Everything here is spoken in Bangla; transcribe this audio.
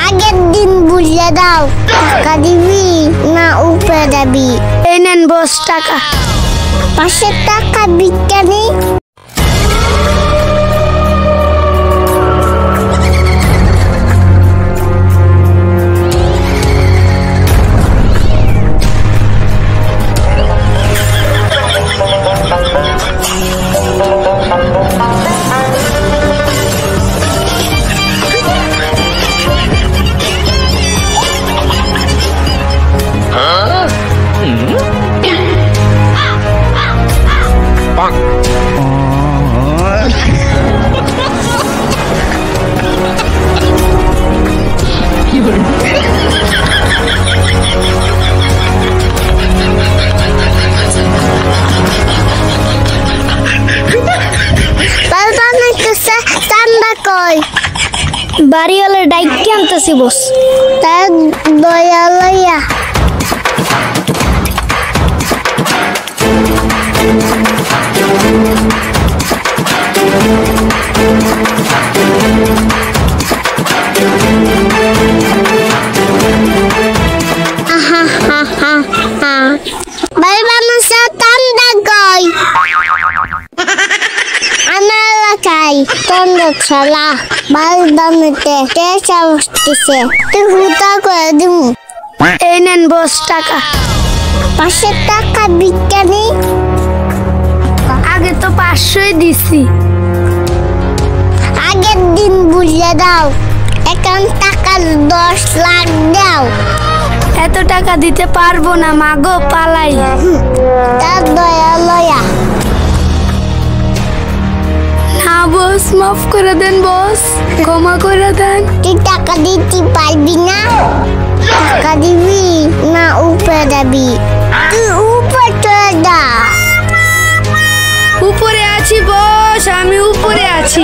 আগের দিন বুঝিয়ে দাও, টাকা দিবি না উপরে যাবি? এই নেন বস টাকা। 500 টাকা বিজ্ঞানী। বাড়িওয়ালা ডাইকে আনতেছি বস। তার দয়া লইয়া বাড়ি মানুষের তান্দা কই? আমার এলাকায় তন্দ খেলা বাড়ি বানাতে টেসা বসতেছে, তুই হুতা করে দিমু। এই নেন বস টাকা। 500 টাকা বিজ্ঞানী। আগে তো 500ই দিছি। আগের দিন বুঝিয়ে দাও, এখন টাকা 10 লাখ দাও। এত টাকা দিতে পারবো না মাগো, পালাই। তার দয়া লয়া। না বস, মাফ করে দেন বস, ক্ষমা করে দেন। তুই টাকা দিতে পারবি না? টাকা দিবি না উপরে যাবি? তুই উপরে চলে যা। উপরে আছি বস, আমি উপরে আছি।